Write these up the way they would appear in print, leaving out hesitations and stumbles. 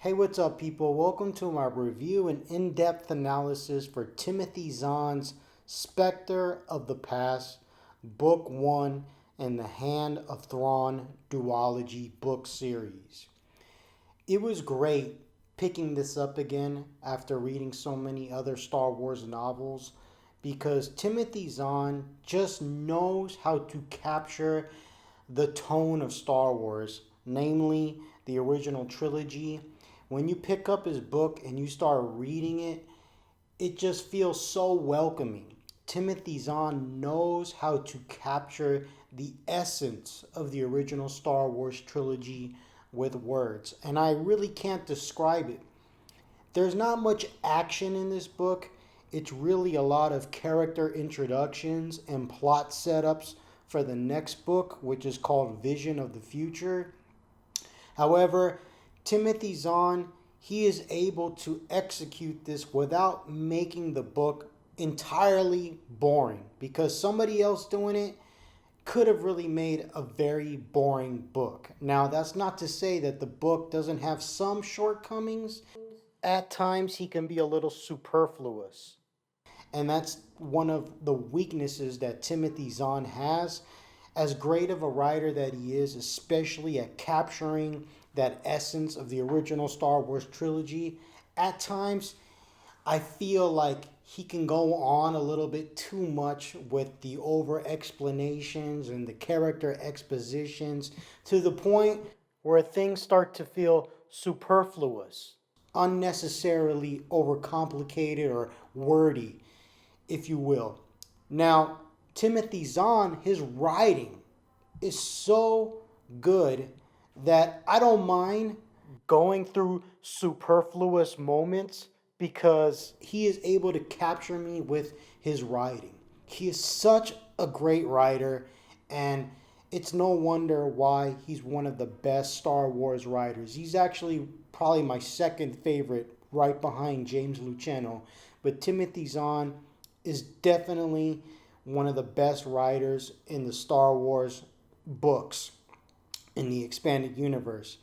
Hey, what's up, people? Welcome to my review and in-depth analysis for Timothy Zahn's Specter of the Past, Book 1, and the Hand of Thrawn duology book series. It was great picking this up again after reading so many other Star Wars novels because Timothy Zahn just knows how to capture the tone of Star Wars, namely the original trilogy. When you pick up his book and you start reading it, it just feels so welcoming. Timothy Zahn knows how to capture the essence of the original Star Wars trilogy with words, and I really can't describe it. There's not much action in this book. It's really a lot of character introductions and plot setups for the next book, which is called Vision of the Future. However, Timothy Zahn, he is able to execute this without making the book entirely boring, because somebody else doing it could have really made a very boring book. Now, that's not to say that the book doesn't have some shortcomings. At times, he can be a little superfluous. And that's one of the weaknesses that Timothy Zahn has. As great of a writer that he is, especially at capturing that essence of the original Star Wars trilogy, at times I feel like he can go on a little bit too much with the over explanations and the character expositions to the point where things start to feel superfluous, unnecessarily overcomplicated or wordy, if you will. Now, Timothy Zahn, his writing is so good that I don't mind going through superfluous moments because he is able to capture me with his writing. He is such a great writer, and it's no wonder why he's one of the best Star Wars writers. He's actually probably my second favorite, right behind James Luceno, but Timothy Zahn is definitely one of the best writers in the Star Wars books in the expanded universe.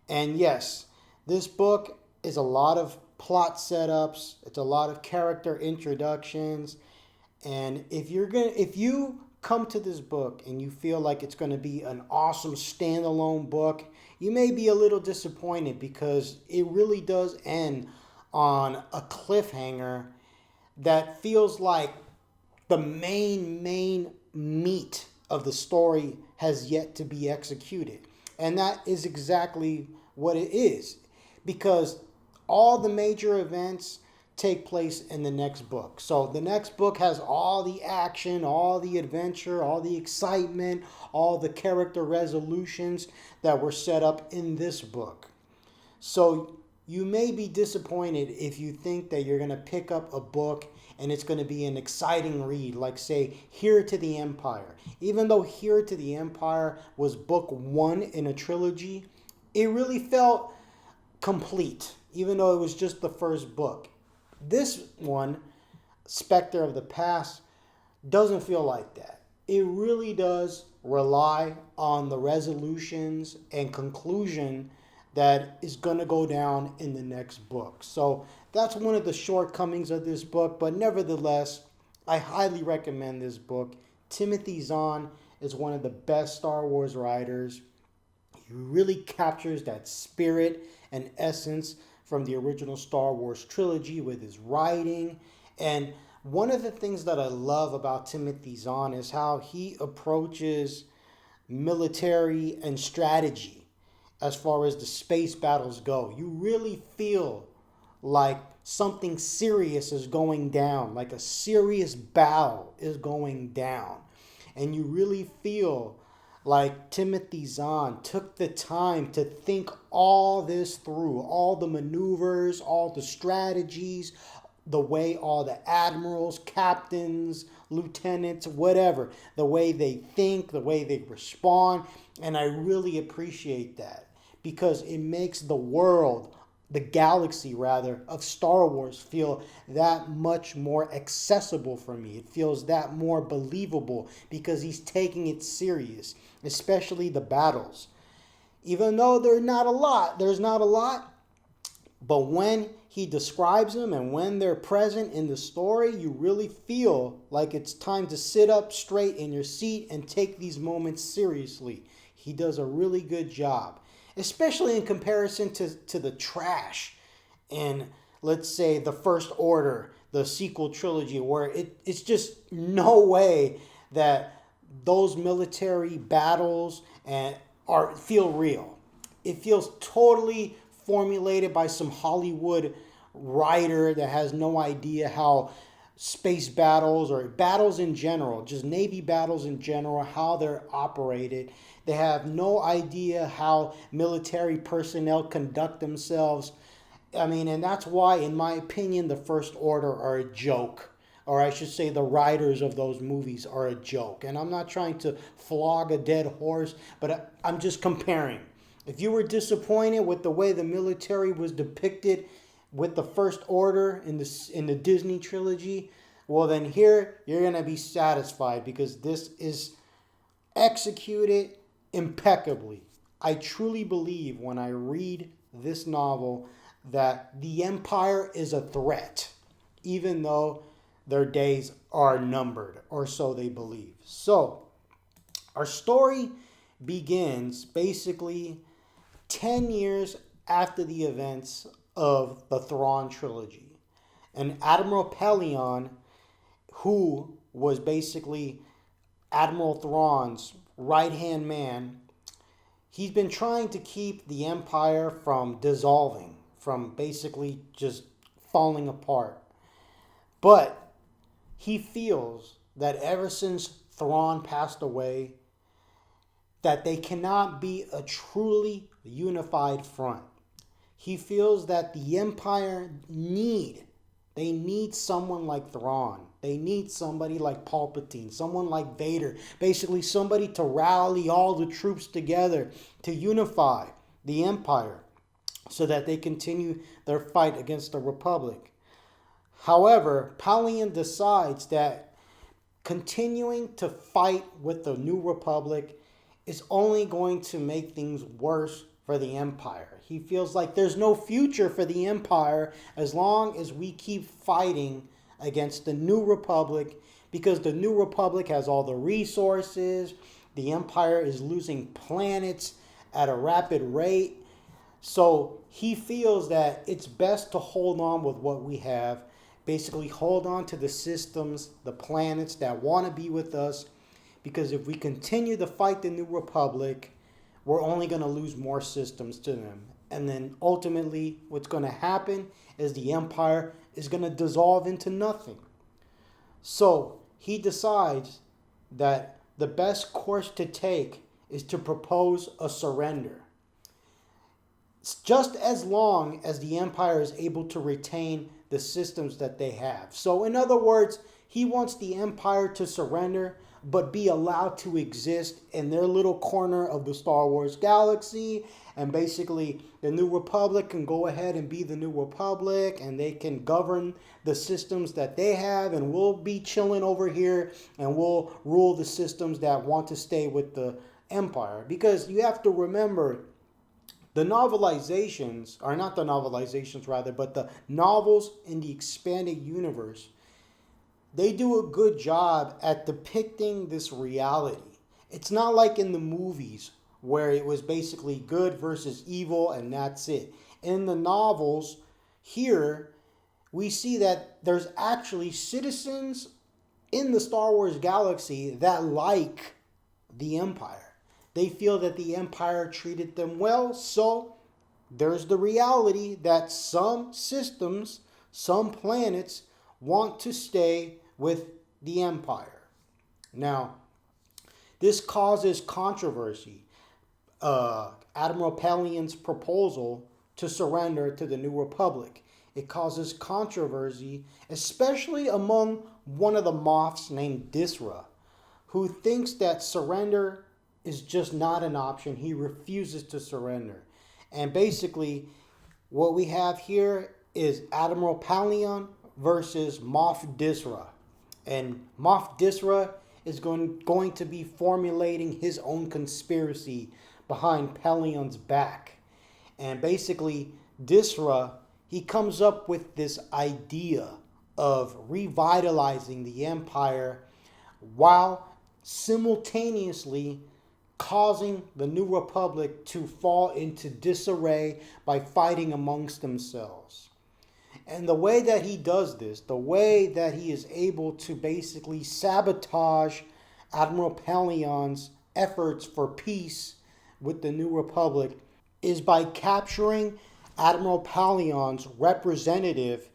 And yes, this book is a lot of plot setups, it's a lot of character introductions, and if you come to this book and you feel like it's going to be an awesome standalone book, you may be a little disappointed because it really does end on a cliffhanger that feels like the main meat of the story has yet to be executed. And that is exactly what it is, because all the major events take place in the next book. So the next book has all the action, all the adventure, all the excitement, all the character resolutions that were set up in this book. So you may be disappointed if you think that you're going to pick up a book and it's going to be an exciting read, like, say, Here to the Empire. Even though Here to the Empire was book 1 in a trilogy, it really felt complete, even though it was just the first book. This one, Specter of the Past, doesn't feel like that. It really does rely on the resolutions and conclusion that is going to go down in the next book. So that's one of the shortcomings of this book, but nevertheless, I highly recommend this book. Timothy Zahn is one of the best Star Wars writers. He really captures that spirit and essence from the original Star Wars trilogy with his writing. And one of the things that I love about Timothy Zahn is how he approaches military and strategy as far as the space battles go. You really feel like something serious is going down, like a serious battle is going down. And you really feel like Timothy Zahn took the time to think all this through, all the maneuvers, all the strategies, the way all the admirals, captains, lieutenants, whatever, the way they think, the way they respond. And I really appreciate that, because it makes the world, the galaxy rather, of Star Wars feel that much more accessible for me. It feels that more believable because he's taking it serious, especially the battles. Even though there's not a lot, But when he describes them and when they're present in the story, you really feel like it's time to sit up straight in your seat and take these moments seriously. He does a really good job, especially in comparison to the trash in, let's say, the First Order, the sequel trilogy, where it's just no way that those military battles feel real. It feels totally formulated by some Hollywood writer that has no idea how space battles or battles in general, just Navy battles in general, how they're operated. They have no idea how military personnel conduct themselves. I mean, and that's why, in my opinion, the First Order are a joke. Or I should say the writers of those movies are a joke. And I'm not trying to flog a dead horse, but I'm just comparing. If you were disappointed with the way the military was depicted with the First Order in the Disney trilogy, well then here you're going to be satisfied because this is executed impeccably. I truly believe when I read this novel that the Empire is a threat, even though their days are numbered, or so they believe. So, our story begins basically 10 years after the events of the Thrawn trilogy. And Admiral Pellaeon, who was basically Admiral Thrawn's right-hand man, he's been trying to keep the Empire from dissolving, from basically just falling apart. But he feels that ever since Thrawn passed away, that they cannot be a truly unified front. He feels that the Empire they need someone like Thrawn. They need somebody like Palpatine, someone like Vader. Basically somebody to rally all the troops together to unify the Empire so that they continue their fight against the Republic. However, Pellaeon decides that continuing to fight with the New Republic is only going to make things worse for the Empire. He feels like there's no future for the Empire as long as we keep fighting against the New Republic, because the New Republic has all the resources. The Empire is losing planets at a rapid rate. So he feels that it's best to hold on with what we have. Basically hold on to the systems, the planets that want to be with us. Because if we continue to fight the New Republic, we're only going to lose more systems to them. And then ultimately what's going to happen is the Empire is going to dissolve into nothing. So he decides that the best course to take is to propose a surrender. Just as long as the Empire is able to retain the systems that they have. So in other words, he wants the Empire to surrender, but be allowed to exist in their little corner of the Star Wars galaxy. And basically, the New Republic can go ahead and be the New Republic, and they can govern the systems that they have, and we'll be chilling over here, and we'll rule the systems that want to stay with the Empire. Because you have to remember, the novelizations, or not the novelizations rather, but the novels in the expanded universe, they do a good job at depicting this reality. It's not like in the movies where it was basically good versus evil and that's it. In the novels, here, we see that there's actually citizens in the Star Wars galaxy that like the Empire. They feel that the Empire treated them well, so there's the reality that some systems, some planets, want to stay with the Empire. Now, this causes controversy. Admiral Pellaeon's proposal to surrender to the New Republic. It causes controversy, especially among one of the Moffs named Disra, who thinks that surrender is just not an option. He refuses to surrender. And basically, what we have here is Admiral Pellaeon versus Moff Disra. And Moff Disra is going to be formulating his own conspiracy behind Pellaeon's back. And basically, Disra, he comes up with this idea of revitalizing the Empire while simultaneously causing the New Republic to fall into disarray by fighting amongst themselves. And the way that he does this, the way that he is able to basically sabotage Admiral Palion's efforts for peace with the New Republic, is by capturing Admiral Palion's representative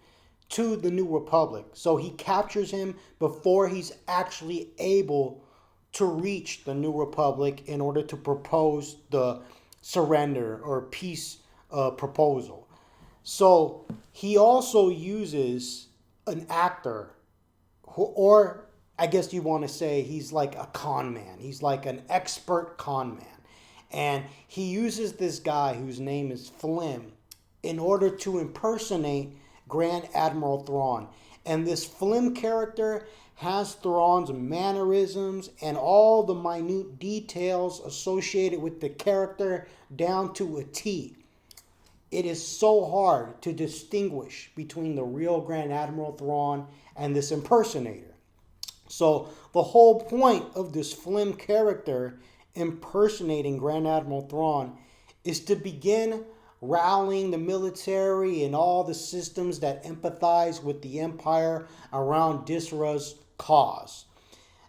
to the New Republic. So he captures him before he's actually able to reach the New Republic in order to propose the surrender or peace proposal. So he also uses an actor, or I guess you want to say he's like a con man. He's like an expert con man. And he uses this guy whose name is Flim in order to impersonate Grand Admiral Thrawn. And this Flim character has Thrawn's mannerisms and all the minute details associated with the character down to a T. It is so hard to distinguish between the real Grand Admiral Thrawn and this impersonator. So the whole point of this Flim character impersonating Grand Admiral Thrawn is to begin rallying the military and all the systems that empathize with the Empire around Disra's cause.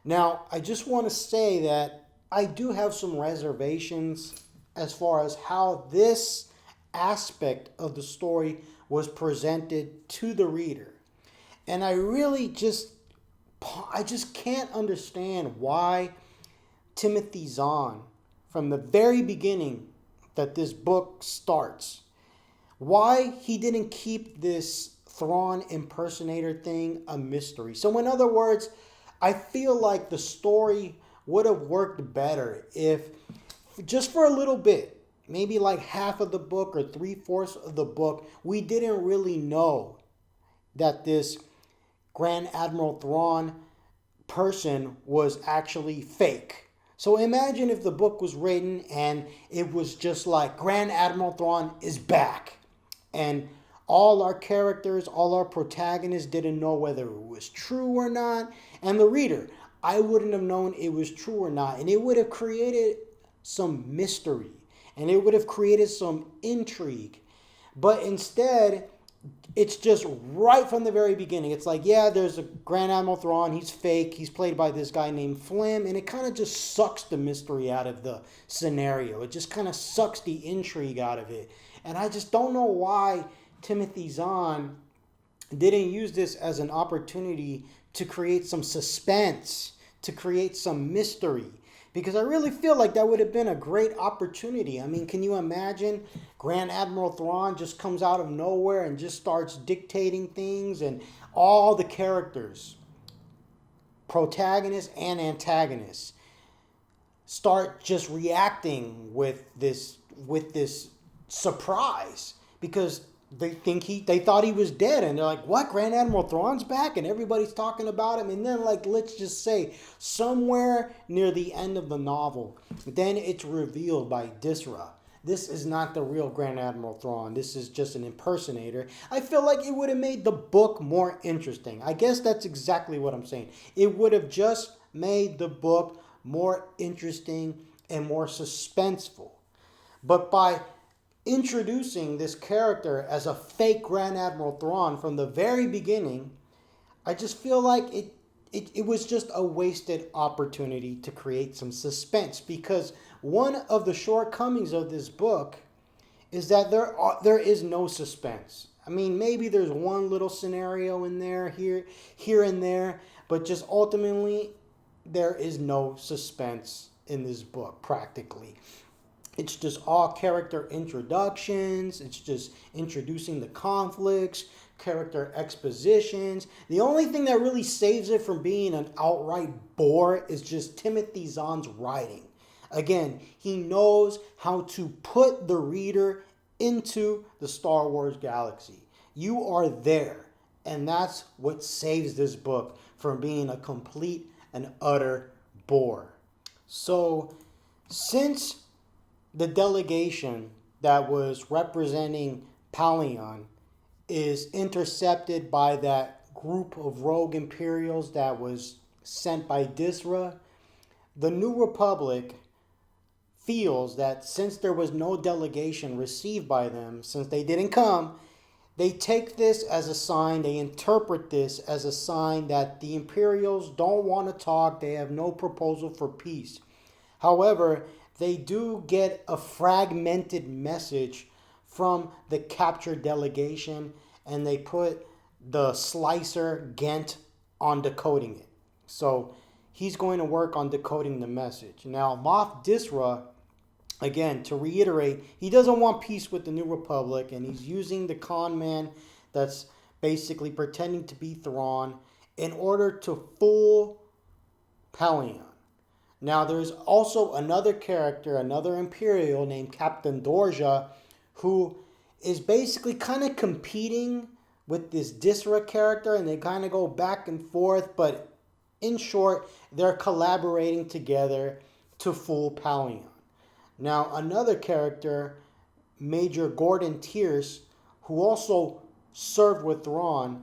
Now, I just want to say that I do have some reservations as far as how this aspect of the story was presented to the reader. And I just can't understand why Timothy Zahn, from the very beginning that this book starts, why he didn't keep this Thrawn impersonator thing a mystery. So in other words, I feel like the story would have worked better if just for a little bit, maybe like half of the book or 3/4 of the book, we didn't really know that this Grand Admiral Thrawn person was actually fake. So imagine if the book was written and it was just like Grand Admiral Thrawn is back. And all our characters, all our protagonists didn't know whether it was true or not. And the reader, I wouldn't have known it was true or not. And it would have created some mystery. And it would have created some intrigue. But instead, it's just right from the very beginning. It's like, yeah, there's a Grand Admiral Thrawn. He's fake. He's played by this guy named Flim. And it kind of just sucks the mystery out of the scenario. It just kind of sucks the intrigue out of it. And I just don't know why Timothy Zahn didn't use this as an opportunity to create some suspense, to create some mystery. Because I really feel like that would have been a great opportunity. I mean, can you imagine Grand Admiral Thrawn just comes out of nowhere and just starts dictating things, and all the characters, protagonists and antagonists, start just reacting with this surprise because they thought he was dead, and they're like, what, Grand Admiral Thrawn's back? And everybody's talking about him. And then, like, let's just say somewhere near the end of the novel, then it's revealed by Disra, this is not the real Grand Admiral Thrawn. This is just an impersonator. I feel like it would have made the book more interesting. I guess that's exactly what I'm saying. It would have just made the book more interesting and more suspenseful. But by introducing this character as a fake Grand Admiral Thrawn from the very beginning, I just feel like it was just a wasted opportunity to create some suspense, because one of the shortcomings of this book is that there is no suspense. I mean, maybe there's one little scenario in there, here and there, but just ultimately there is no suspense in this book practically. It's just all character introductions. It's just introducing the conflicts, character expositions. The only thing that really saves it from being an outright bore is just Timothy Zahn's writing. Again, he knows how to put the reader into the Star Wars galaxy. You are there, and that's what saves this book from being a complete and utter bore. So, since the delegation that was representing Palion is intercepted by that group of rogue Imperials that was sent by Disra, the New Republic feels that since there was no delegation received by them, since they didn't come, they take this as a sign, they interpret this as a sign that the Imperials don't want to talk, they have no proposal for peace. However, they do get a fragmented message from the captured delegation, and they put the slicer Gent on decoding it. So he's going to work on decoding the message. Now, Moff Disra, again, to reiterate, he doesn't want peace with the New Republic, and he's using the con man that's basically pretending to be Thrawn in order to fool Pelion. Now, there's also another character, another Imperial named Captain Dorja, who is basically kind of competing with this Disra character, and they kind of go back and forth, but in short, they're collaborating together to fool Pelion. Now, another character, Major Gordon Tierce, who also served with Thrawn,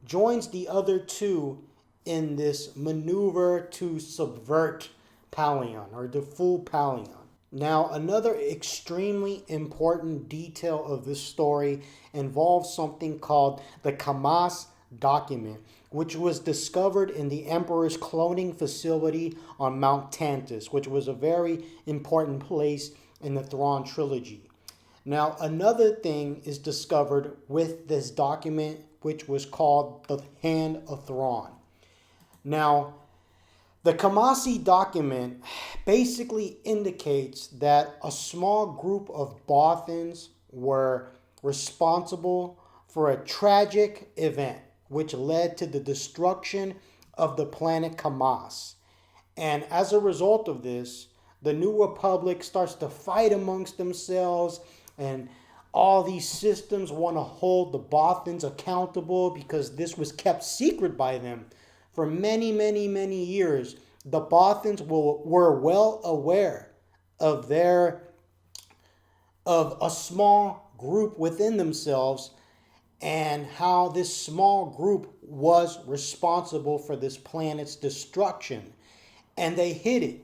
joins the other two in this maneuver to subvert Pelion, or to fool Pelion. Now, another extremely important detail of this story involves something called the Kamasi document, which was discovered in the Emperor's cloning facility on Mount Tantus, which was a very important place in the Thrawn trilogy. Now, another thing is discovered with this document, which was called the Hand of Thrawn. Now, the Kamasi document basically indicates that a small group of Bothans were responsible for a tragic event which led to the destruction of the planet Kamasi. And as a result of this, the New Republic starts to fight amongst themselves, and all these systems want to hold the Bothans accountable because this was kept secret by them. For many, many, many years, the Bothans were well aware of a small group within themselves and how this small group was responsible for this planet's destruction. And they hid it.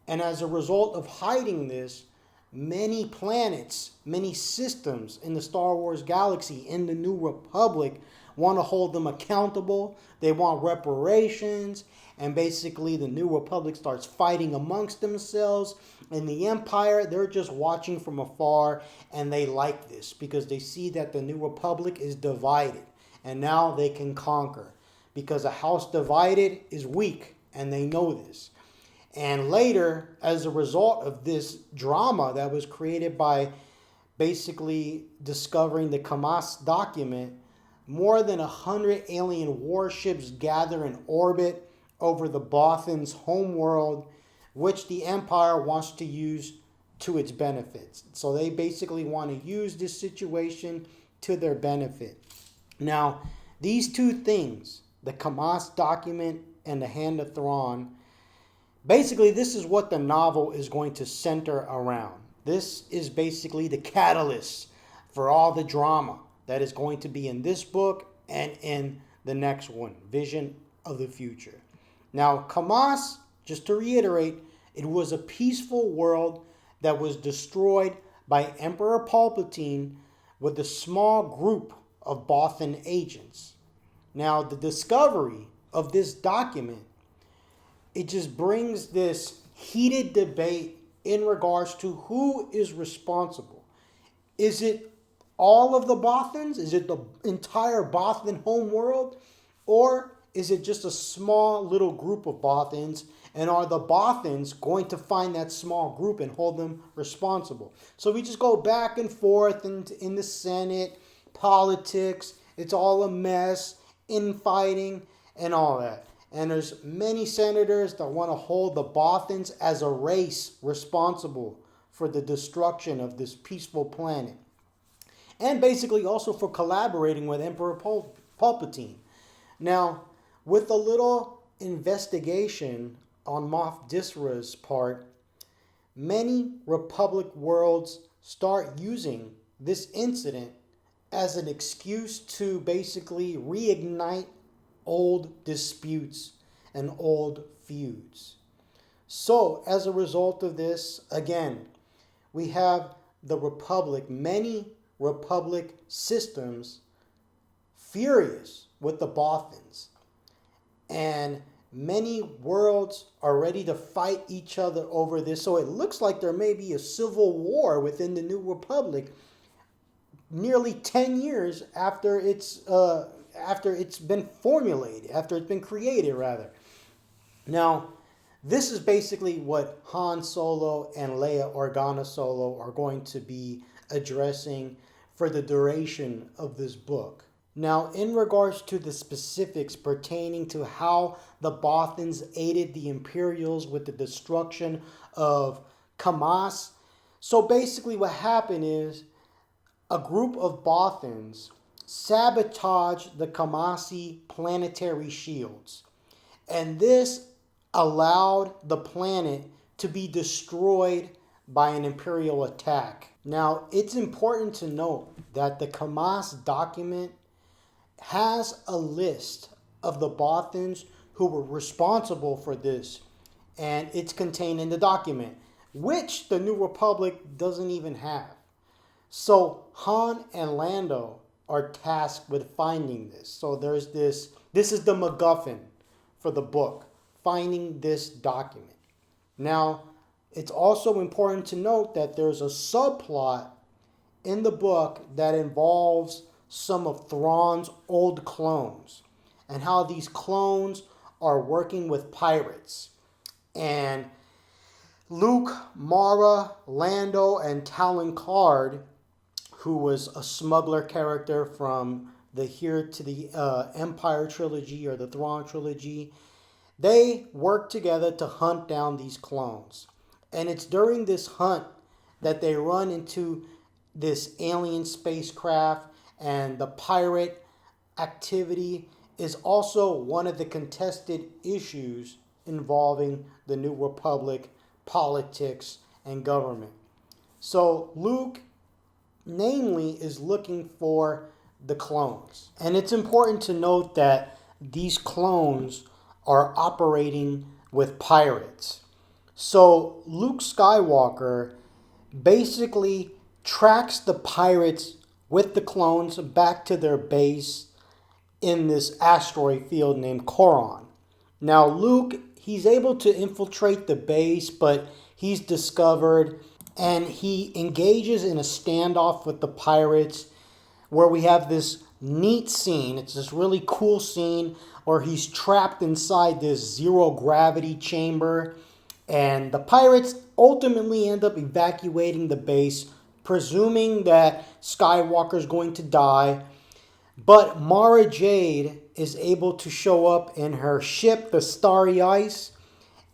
And as a result of hiding this, many planets, many systems in the Star Wars galaxy, in the New Republic, want to hold them accountable. They want reparations. And basically the New Republic starts fighting amongst themselves. And the Empire, they're just watching from afar. And they like this because they see that the New Republic is divided. And now they can conquer. Because a house divided is weak. And they know this. And later, as a result of this drama that was created by basically discovering the Kamasi document, more than 100 alien warships gather in orbit over the Bothan's homeworld, which the Empire wants to use to its benefits. So they basically want to use this situation to their benefit. Now, these two things, the Kamasi document and the Hand of Thrawn, basically this is what the novel is going to center around. This is basically the catalyst for all the drama that is going to be in this book and in the next one, Vision of the Future. Now, Kamasi, just to reiterate, it was a peaceful world that was destroyed by Emperor Palpatine with a small group of Bothan agents. Now, the discovery of this document, it just brings this heated debate in regards to who is responsible. Is it all of the Bothans? Is it the entire Bothan homeworld? Or is it just a small little group of Bothans? And are the Bothans going to find that small group and hold them responsible? So we just go back and forth in the Senate, politics. It's all a mess, infighting, and all that. And there's many senators that want to hold the Bothans as a race responsible for the destruction of this peaceful planet. And basically also for collaborating with Emperor Palpatine. Now, with a little investigation on Moff Disra's part, many Republic worlds start using this incident as an excuse to basically reignite old disputes and old feuds. So, as a result of this, again, we have the Republic, many Republic systems furious with the Bothans. And many worlds are ready to fight each other over this. So it looks like there may be a civil war within the New Republic nearly 10 years after it's been formulated, after it's been created, rather. Now, this is basically what Han Solo and Leia Organa Solo are going to be addressing for the duration of this book. Now, in regards to the specifics pertaining to how the Bothans aided the Imperials with the destruction of Kamasi, so basically what happened is a group of Bothans sabotaged the Kamasi planetary shields. And this allowed the planet to be destroyed by an Imperial attack. Now, it's important to note that the Kamasi document has a list of the Bothans who were responsible for this, and it's contained in the document, which the New Republic doesn't even have. So Han and Lando are tasked with finding this. So there's this is the MacGuffin for the book, finding this document. Now, it's also important to note that there's a subplot in the book that involves some of Thrawn's old clones and how these clones are working with pirates. And Luke, Mara, Lando, and Talon Card, who was a smuggler character from the Here to the Empire trilogy or the Thrawn trilogy, they work together to hunt down these clones. And it's during this hunt that they run into this alien spacecraft, and the pirate activity is also one of the contested issues involving the New Republic, politics, and government. So Luke, namely, is looking for the clones. And it's important to note that these clones are operating with pirates. So Luke Skywalker basically tracks the pirates with the clones back to their base in this asteroid field named Coron. Now Luke, he's able to infiltrate the base, but he's discovered, and he engages in a standoff with the pirates where we have this neat scene. It's this really cool scene where he's trapped inside this zero gravity chamber, and the pirates ultimately end up evacuating the base, presuming that Skywalker's going to die. But Mara Jade is able to show up in her ship, the Starry Ice,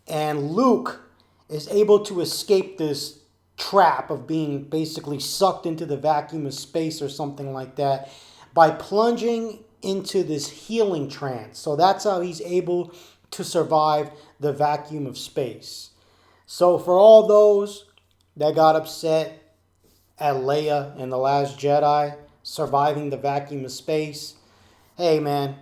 and Luke is able to escape this trap of being basically sucked into the vacuum of space or something like that by plunging into this healing trance. So that's how he's able to survive the vacuum of space. So for all those that got upset at Leia in The Last Jedi surviving the vacuum of space, hey man,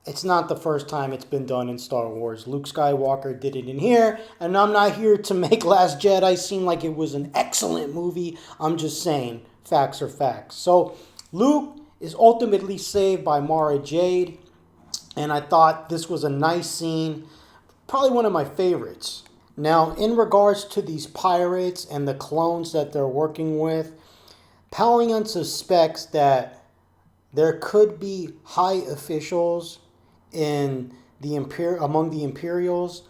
it's not the first time it's been done in Star Wars. Luke Skywalker did it in here, and I'm not here to make Last Jedi seem like it was an excellent movie. I'm just saying, facts are facts. So Luke is ultimately saved by Mara Jade, and I thought this was a nice scene, probably one of my favorites. Now, in regards to these pirates and the clones that they're working with, Palion suspects that there could be high officials in the among the Imperials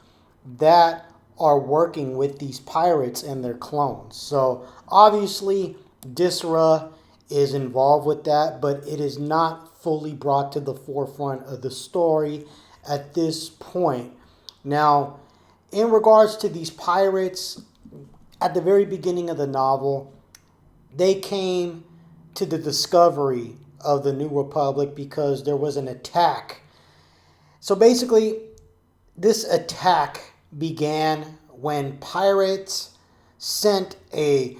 that are working with these pirates and their clones. So obviously Disra is involved with that, but it is not fully brought to the forefront of the story at this point. Now, in regards to these pirates, at the very beginning of the novel, they came to the discovery of the New Republic because there was an attack. So basically, this attack began when pirates sent a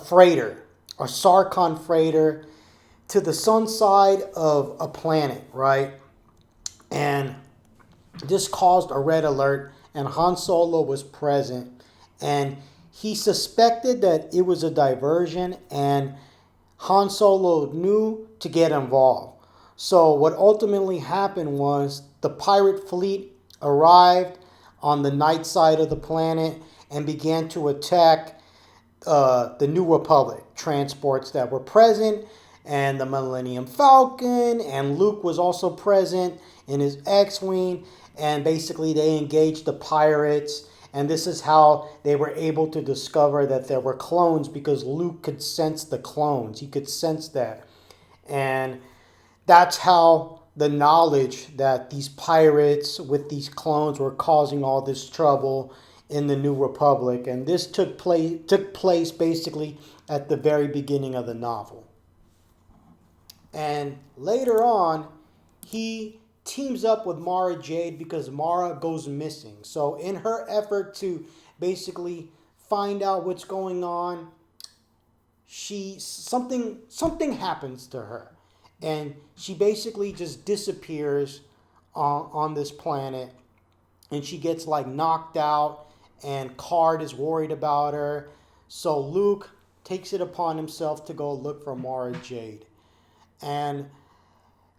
freighter, a Sarkon freighter, to the sun side of a planet, right? And this caused a red alert, and Han Solo was present, and he suspected that it was a diversion, and Han Solo knew to get involved. So what ultimately happened was the pirate fleet arrived on the night side of the planet and began to attack the New Republic transports that were present, and the Millennium Falcon, and Luke was also present in his X-Wing, and basically they engaged the pirates, and this is how they were able to discover that there were clones, because Luke could sense the clones. He could sense that. And that's how the knowledge that these pirates with these clones were causing all this trouble in the New Republic. And this took place basically at the very beginning of the novel. And later on, he teams up with Mara Jade because Mara goes missing. So in her effort to basically find out what's going on, something happens to her. And she basically just disappears on this planet. And she gets like knocked out, and Card is worried about her. So Luke takes it upon himself to go look for Mara Jade. And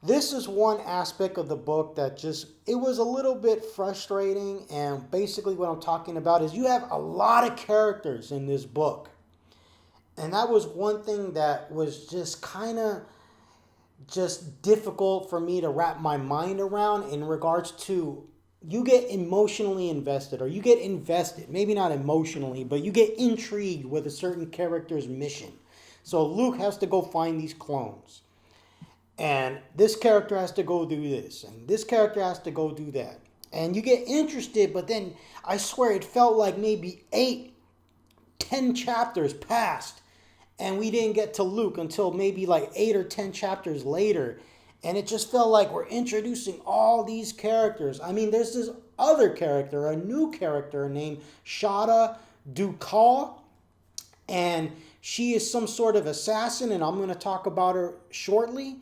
this is one aspect of the book that it was a little bit frustrating. And basically what I'm talking about is you have a lot of characters in this book. And that was one thing that was just kind of just difficult for me to wrap my mind around, in regards to you get emotionally invested, or you get invested, maybe not emotionally, but you get intrigued with a certain character's mission. So Luke has to go find these clones. And this character has to go do this. And this character has to go do that. And you get interested, but then I swear it felt like maybe 8-10 chapters passed. And we didn't get to Luke until maybe like 8 or 10 chapters later. And it just felt like we're introducing all these characters. I mean, there's this other character, a new character named Shada D'ukal. And she is some sort of assassin, and I'm going to talk about her shortly.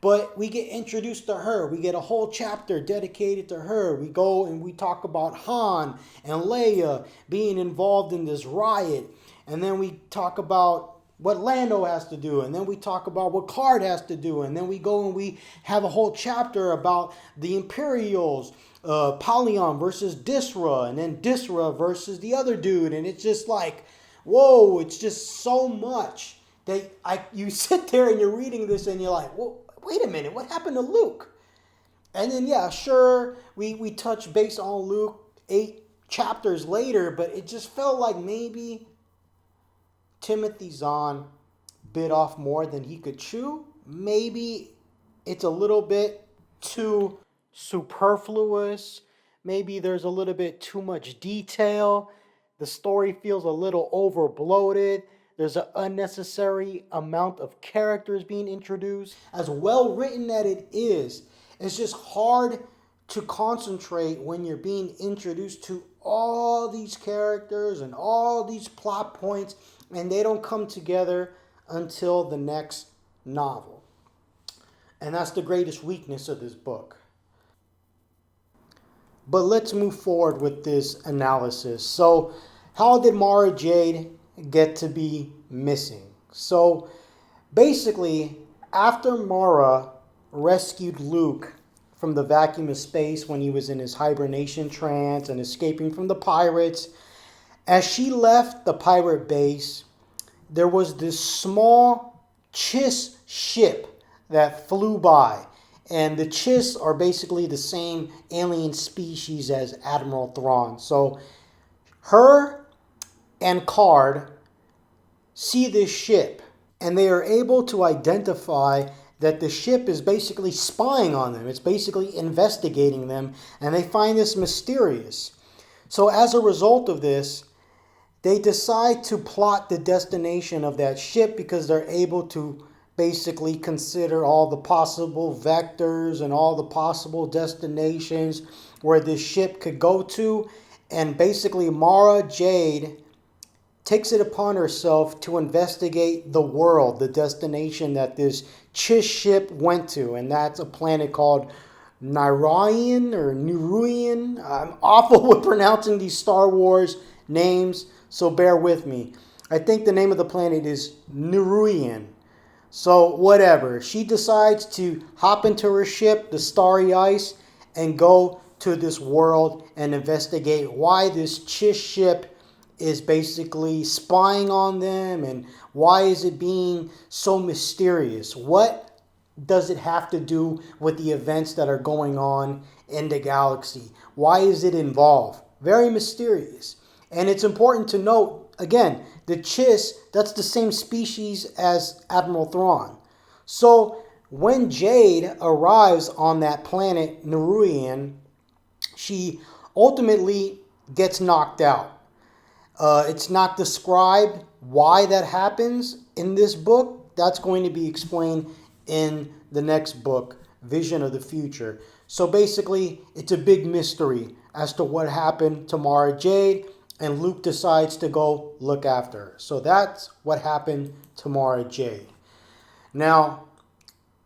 But we get introduced to her. We get a whole chapter dedicated to her. We go and we talk about Han and Leia being involved in this riot. And then we talk about what Lando has to do. And then we talk about what Card has to do. And then we go and we have a whole chapter about the Imperials, Palion versus Disra. And then Disra versus the other dude. And it's just like, whoa, it's just so much that you sit there and you're reading this and you're like, whoa. Wait a minute, what happened to Luke? And then, yeah, sure, we touch base on Luke 8 chapters later, but it just felt like maybe Timothy Zahn bit off more than he could chew. Maybe it's a little bit too superfluous. Maybe there's a little bit too much detail. The story feels a little over bloated. There's an unnecessary amount of characters being introduced. As well written that it is, it's just hard to concentrate when you're being introduced to all these characters and all these plot points, and they don't come together until the next novel. And that's the greatest weakness of this book. But let's move forward with this analysis. So, how did Mara Jade get to be missing? So basically, after Mara rescued Luke from the vacuum of space when he was in his hibernation trance and escaping from the pirates, as she left the pirate base, there was this small Chiss ship that flew by. And the Chiss are basically the same alien species as Admiral Thrawn. So her and Card see this ship, and they are able to identify that the ship is basically spying on them. It's basically investigating them, and they find this mysterious. So as a result of this, they decide to plot the destination of that ship, because they're able to basically consider all the possible vectors and all the possible destinations where this ship could go to. And basically Mara Jade takes it upon herself to investigate the world, the destination that this Chiss ship went to, and that's a planet called Narayan or Nuruyan. I'm awful with pronouncing these Star Wars names, so bear with me. I think the name of the planet is Nuruyan. So whatever. She decides to hop into her ship, the Starry Ice, and go to this world and investigate why this Chiss ship is basically spying on them and why is it being so mysterious. What does it have to do with the events that are going on in the galaxy? Why is it involved? Very mysterious. And it's important to note, again, the Chiss, that's the same species as Admiral Thrawn. So when Jade arrives on that planet, Nuruyan, she ultimately gets knocked out. It's not described why that happens in this book. That's going to be explained in the next book, Vision of the Future. So basically, it's a big mystery as to what happened to Mara Jade, and Luke decides to go look after her. So that's what happened to Mara Jade. Now,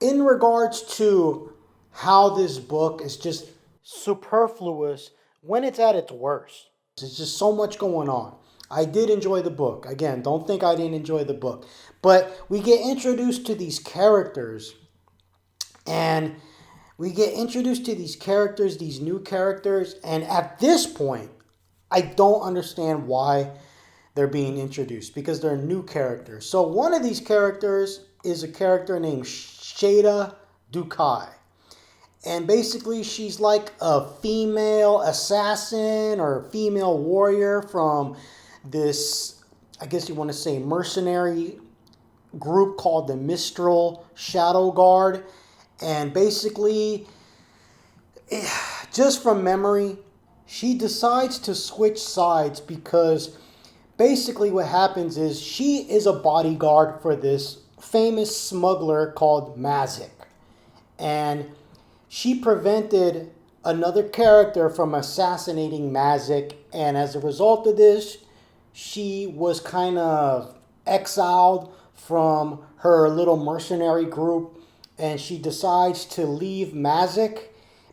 in regards to how this book is just superfluous when it's at its worst. There's just so much going on. I did enjoy the book. Again, don't think I didn't enjoy the book. But we get introduced to these characters. And we get introduced to these characters, these new characters. And at this point, I don't understand why they're being introduced. Because they're new characters. So one of these characters is a character named Shada D'ukal. And basically, she's like a female assassin or female warrior from this, I guess you want to say, mercenary group called the Mistral Shadow Guard. And basically, just from memory, she decides to switch sides because basically what happens is she is a bodyguard for this famous smuggler called Mazik. And she prevented another character from assassinating Mazik, and as a result of this, she was kind of exiled from her little mercenary group, and she decides to leave Mazik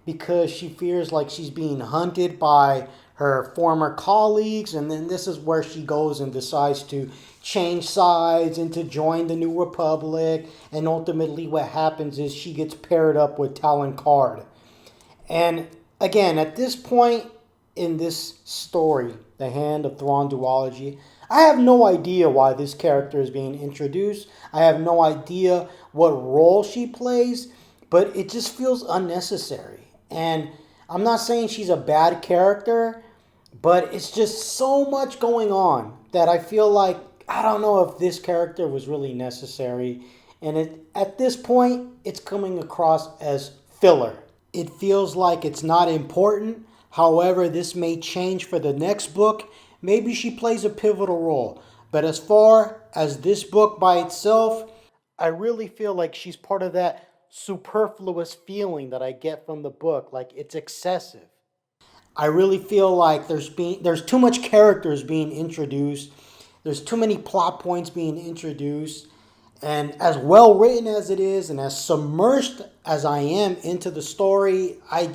because she fears like she's being hunted by her former colleagues, and then this is where she goes and decides to change sides and to join the New Republic, and ultimately what happens is she gets paired up with Talon Card. And again, at this point in this story, The Hand of Thrawn duology, I have no idea why this character is being introduced. I have no idea what role she plays, but it just feels unnecessary. And I'm not saying she's a bad character, but it's just so much going on that I feel like, I don't know if this character was really necessary. And at this point, it's coming across as filler. It feels like it's not important. However, this may change for the next book. Maybe she plays a pivotal role. But as far as this book by itself, I really feel like she's part of that superfluous feeling that I get from the book. Like it's excessive. I really feel like there's too much characters being introduced. There's too many plot points being introduced. And as well written as it is and as submerged as I am into the story, I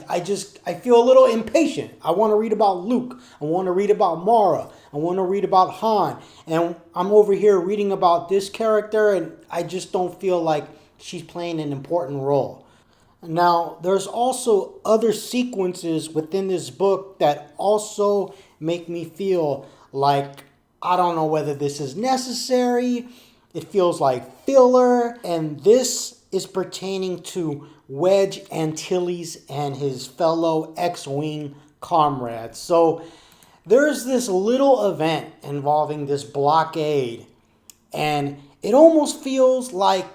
feel a little impatient. I want to read about Luke. I want to read about Mara. I want to read about Han. And I'm over here reading about this character and I just don't feel like she's playing an important role. Now, there's also other sequences within this book that also make me feel like I don't know whether this is necessary. It feels like filler. And this is pertaining to Wedge Antilles and his fellow X-Wing comrades. So there's this little event involving this blockade. And it almost feels like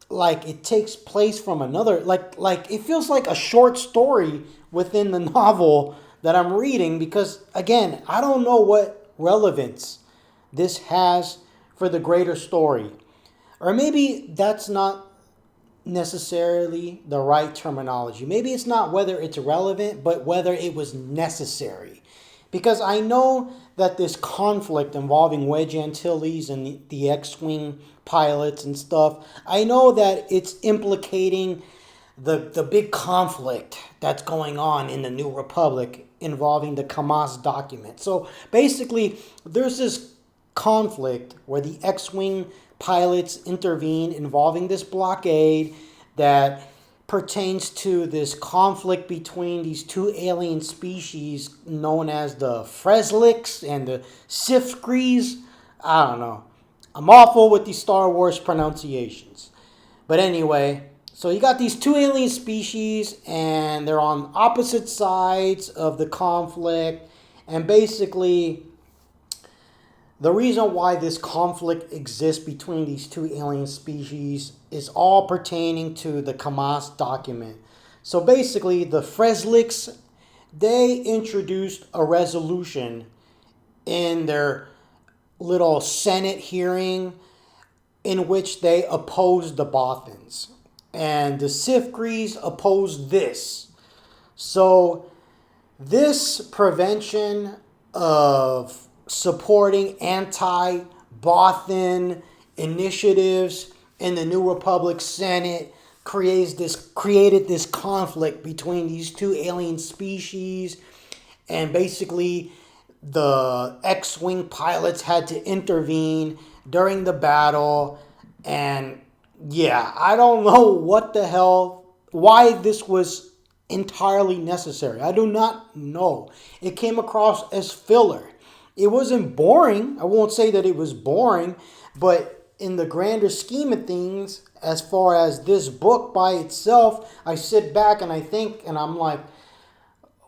it takes place from another, like it feels like a short story within the novel that I'm reading because, again, I don't know what relevance this has for the greater story. Or maybe that's not necessarily the right terminology. Maybe it's not whether it's relevant, but whether it was necessary. Because I know that this conflict involving Wedge Antilles and the X-Wing pilots and stuff, I know that it's implicating the big conflict that's going on in the New Republic involving the Kamasi document. So basically, there's this conflict where the X-Wing pilots intervene involving this blockade that pertains to this conflict between these two alien species known as the Freslicks and the Sifskrees. I don't know. I'm awful with these Star Wars pronunciations. But anyway, so you got these two alien species and they're on opposite sides of the conflict. And basically, the reason why this conflict exists between these two alien species is all pertaining to the Kamasi document. So basically, the Freslicks, they introduced a resolution in their little Senate hearing in which they opposed the Bothans. And the Sifskrees opposed this. So this prevention of supporting anti-Bothan initiatives in the New Republic Senate created this conflict between these two alien species, and basically the X-Wing pilots had to intervene during the battle. And yeah, I don't know why this was entirely necessary. I do not know. It came across as filler. It wasn't boring. I won't say that it was boring, but in the grander scheme of things, as far as this book by itself, I sit back and I think, and I'm like,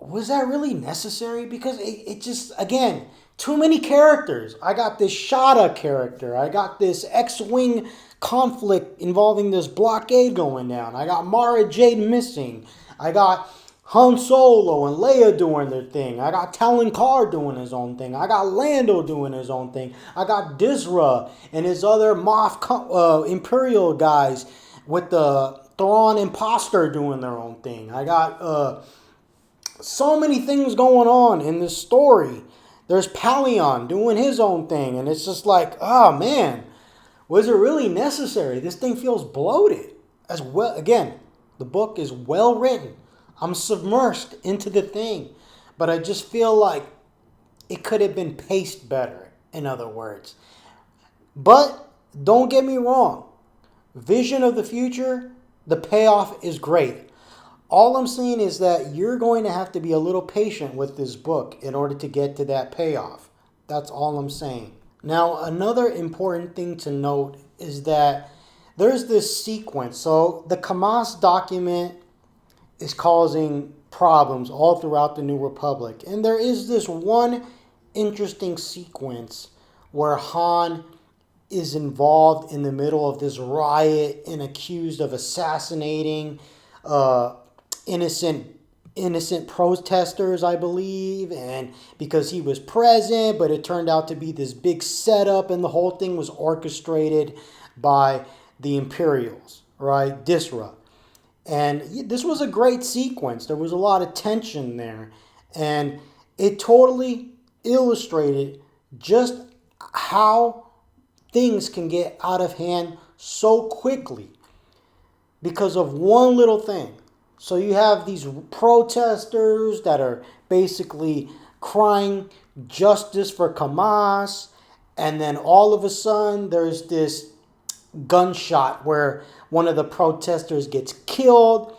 was that really necessary? Because it just, again, too many characters. I got this Shada character. I got this X-Wing conflict involving this blockade going down. I got Mara Jade missing. I got Han Solo and Leia doing their thing. I got Talon Karrde doing his own thing. I got Lando doing his own thing. I got Disra and his other Moff Imperial guys with the Thrawn imposter doing their own thing. I got so many things going on in this story. There's Palion doing his own thing. And it's just like, oh man, was it really necessary? This thing feels bloated. As well, again, the book is well written. I'm submersed into the thing. But I just feel like it could have been paced better, in other words. But don't get me wrong. Vision of the future, the payoff is great. All I'm saying is that you're going to have to be a little patient with this book in order to get to that payoff. That's all I'm saying. Now, another important thing to note is that there's this sequence. So the Kamasi document is causing problems all throughout the New Republic. And there is this one interesting sequence where Han is involved in the middle of this riot and accused of assassinating innocent protesters, I believe, and because he was present, but it turned out to be this big setup, and the whole thing was orchestrated by the Imperials, right? Disra. And this was a great sequence. There was a lot of tension there. And it totally illustrated just how things can get out of hand so quickly because of one little thing. So you have these protesters that are basically crying justice for Kamasi. And then all of a sudden there's this gunshot where one of the protesters gets killed.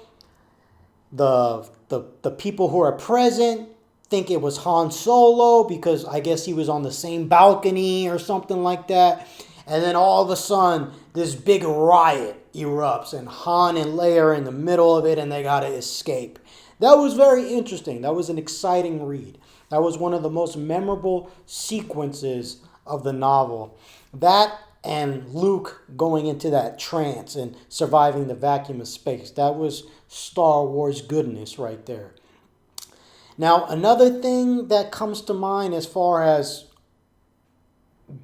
The people who are present think it was Han Solo because I guess he was on the same balcony or something like that. And then all of a sudden, this big riot erupts and Han and Leia are in the middle of it and they gotta escape. That was very interesting. That was an exciting read. That was one of the most memorable sequences of the novel. That and Luke going into that trance and surviving the vacuum of space. That was Star Wars goodness right there. Now, another thing that comes to mind as far as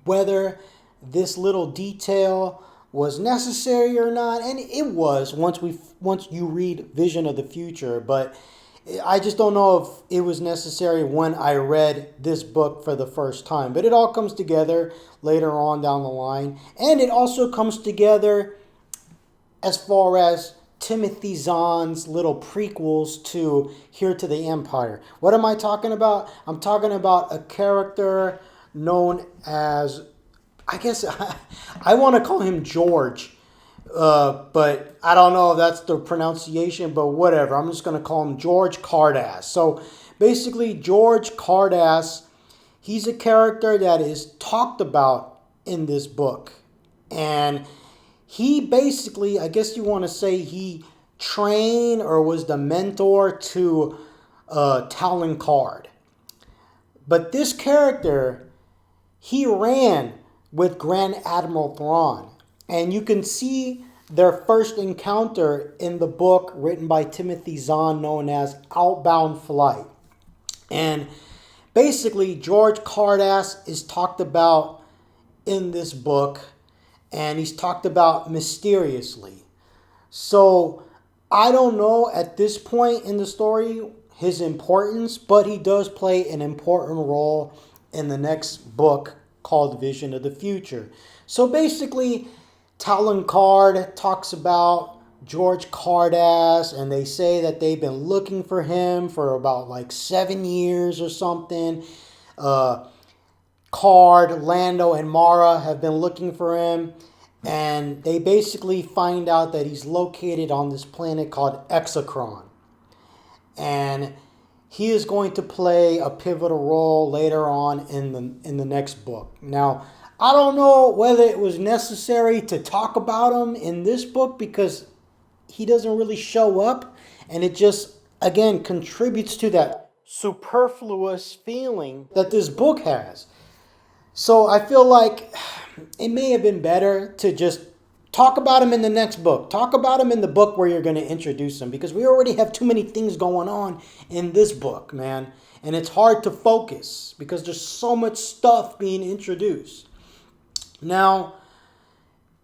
whether this little detail was necessary or not, and it was once you read Vision of the Future, but I just don't know if it was necessary when I read this book for the first time. But it all comes together later on down the line. And it also comes together as far as Timothy Zahn's little prequels to Here to the Empire. What am I talking about? I'm talking about a character known as, I guess, I want to call him George. But I don't know if that's the pronunciation, but whatever. I'm just going to call him George Cardass. So basically, George Cardass, he's a character that is talked about in this book. And he basically, I guess you want to say, he trained or was the mentor to Talon Card. But this character, he ran with Grand Admiral Thrawn. And you can see their first encounter in the book written by Timothy Zahn known as Outbound Flight. And basically, George Cardass is talked about in this book, and he's talked about mysteriously. So I don't know at this point in the story his importance, but he does play an important role in the next book called Vision of the Future. So basically, Talon Card talks about George Cardass, and they say that they've been looking for him for about like 7 years or something. Card, Lando, and Mara have been looking for him, and they basically find out that he's located on this planet called Exocron. And he is going to play a pivotal role later on in the next book. Now, I don't know whether it was necessary to talk about him in this book because he doesn't really show up, and it just, again, contributes to that superfluous feeling that this book has. So I feel like it may have been better to just talk about him in the next book. Talk about him in the book where you're going to introduce him, because we already have too many things going on in this book, man. And it's hard to focus because there's so much stuff being introduced. Now,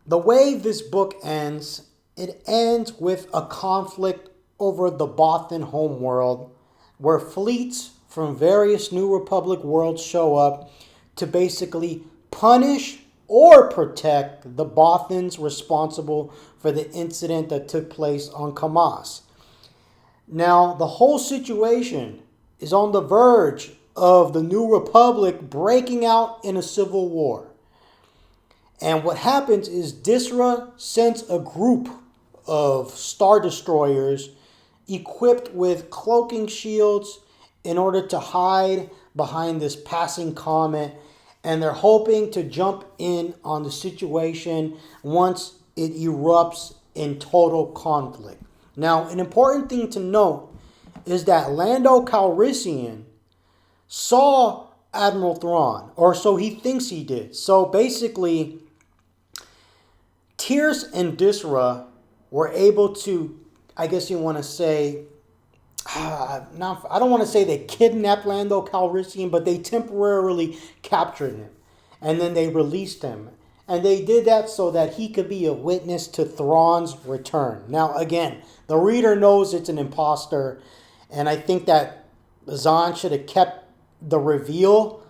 the way this book ends, it ends with a conflict over the Bothan homeworld, where fleets from various New Republic worlds show up to basically punish or protect the Bothans responsible for the incident that took place on Kamasi. Now, the whole situation is on the verge of the New Republic breaking out in a civil war. And what happens is Disra sends a group of Star Destroyers equipped with cloaking shields in order to hide behind this passing comet. And they're hoping to jump in on the situation once it erupts in total conflict. Now, an important thing to note is that Lando Calrissian saw Admiral Thrawn, or so he thinks he did. So basically, Tierce and Disra were able to, I guess you want to say, I don't want to say they kidnapped Lando Calrissian, but they temporarily captured him. And then they released him. And they did that so that he could be a witness to Thrawn's return. Now, again, the reader knows it's an imposter. And I think that Zahn should have kept the reveal,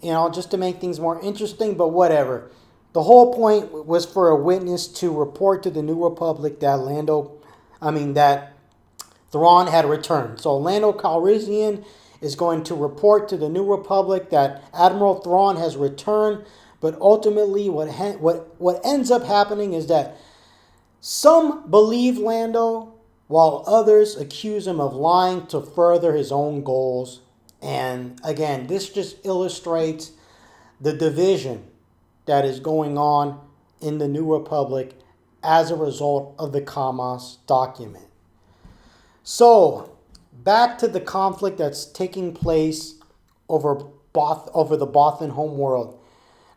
just to make things more interesting. But whatever. The whole point was for a witness to report to the New Republic that Thrawn had returned. So Lando Calrissian is going to report to the New Republic that Admiral Thrawn has returned. But ultimately, what ends up happening is that some believe Lando, while others accuse him of lying to further his own goals. And again, this just illustrates the division that is going on in the New Republic as a result of the Kamasi document. So, back to the conflict that's taking place over the Bothan homeworld.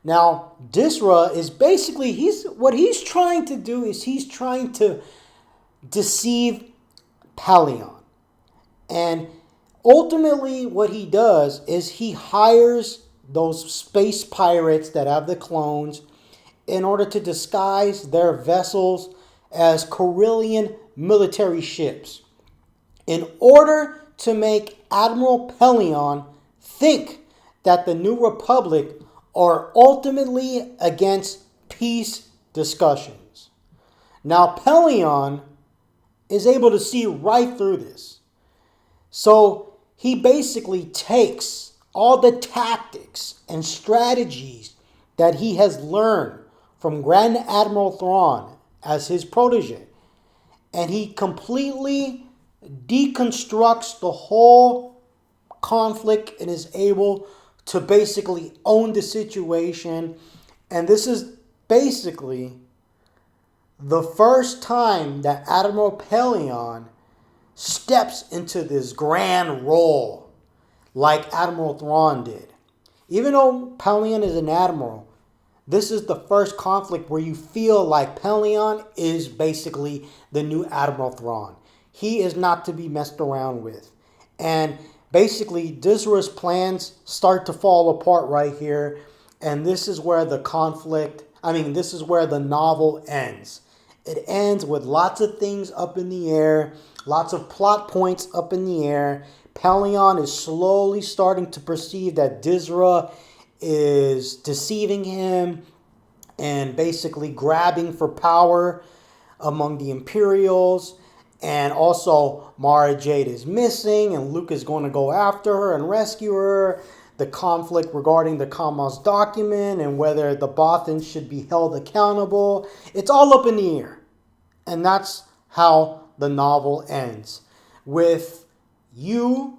Now, Disra is basically, what he's trying to do is he's trying to deceive Pelion. And ultimately what he does is he hires those space pirates that have the clones in order to disguise their vessels as Corellian military ships, in order to make Admiral Pelion think that the New Republic are ultimately against peace discussions. Now, Pelion is able to see right through this. So he basically takes all the tactics and strategies that he has learned from Grand Admiral Thrawn as his protege, and he completely deconstructs the whole conflict and is able to basically own the situation. And this is basically the first time that Admiral Pelion steps into this grand role like Admiral Thrawn did. Even though Pelion is an admiral, this is the first conflict where you feel like Pelion is basically the new Admiral Thrawn. He is not to be messed around with. And basically, Disra's plans start to fall apart right here. And this is where the this is where the novel ends. It ends with lots of things up in the air, lots of plot points up in the air. Pelion is slowly starting to perceive that Disra is deceiving him and basically grabbing for power among the Imperials. And also, Mara Jade is missing, and Luke is going to go after her and rescue her. The conflict regarding the Kamasi document and whether the Bothan should be held accountable. It's all up in the air. And that's how the novel ends. With you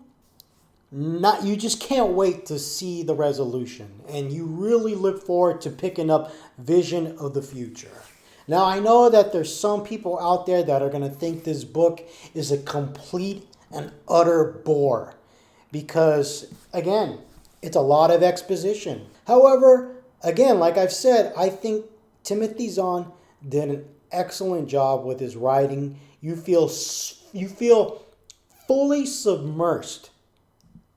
just can't wait to see the resolution. And you really look forward to picking up Vision of the Future. Now, I know that there's some people out there that are going to think this book is a complete and utter bore. Because, again, it's a lot of exposition. However, again, like I've said, I think Timothy Zahn did an excellent job with his writing. You feel fully submersed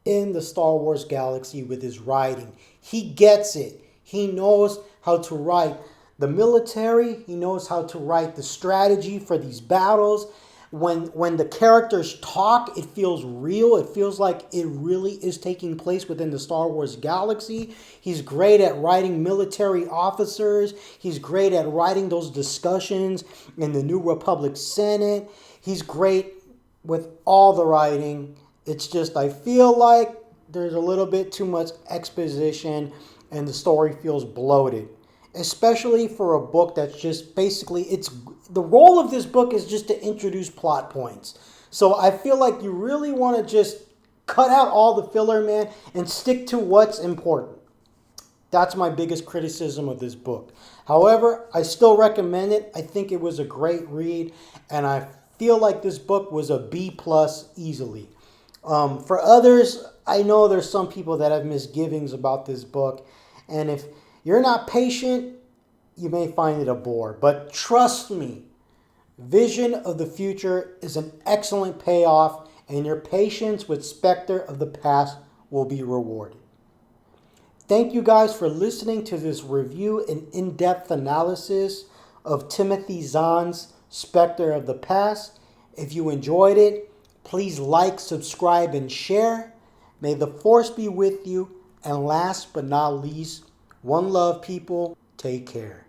in the Star Wars galaxy with his writing. He gets it. He knows how to write the military. He knows how to write the strategy for these battles. When the characters talk, it feels real. It feels like it really is taking place within the Star Wars galaxy. He's great at writing military officers. He's great at writing those discussions in the New Republic Senate. He's great with all the writing. It's just, I feel like there's a little bit too much exposition and the story feels bloated. Especially for a book that's just basically, the role of this book is just to introduce plot points. So I feel like you really want to just cut out all the filler, man, and stick to what's important. That's my biggest criticism of this book. However, I still recommend it. I think it was a great read, and I feel like this book was a B+ easily. For others, I know there's some people that have misgivings about this book, and if you're not patient, you may find it a bore. But trust me, Vision of the Future is an excellent payoff, and your patience with Specter of the Past will be rewarded. Thank you guys for listening to this review and in-depth analysis of Timothy Zahn's Specter of the Past. If you enjoyed it, please like, subscribe, and share. May the Force be with you. And last but not least, one love, people. Take care.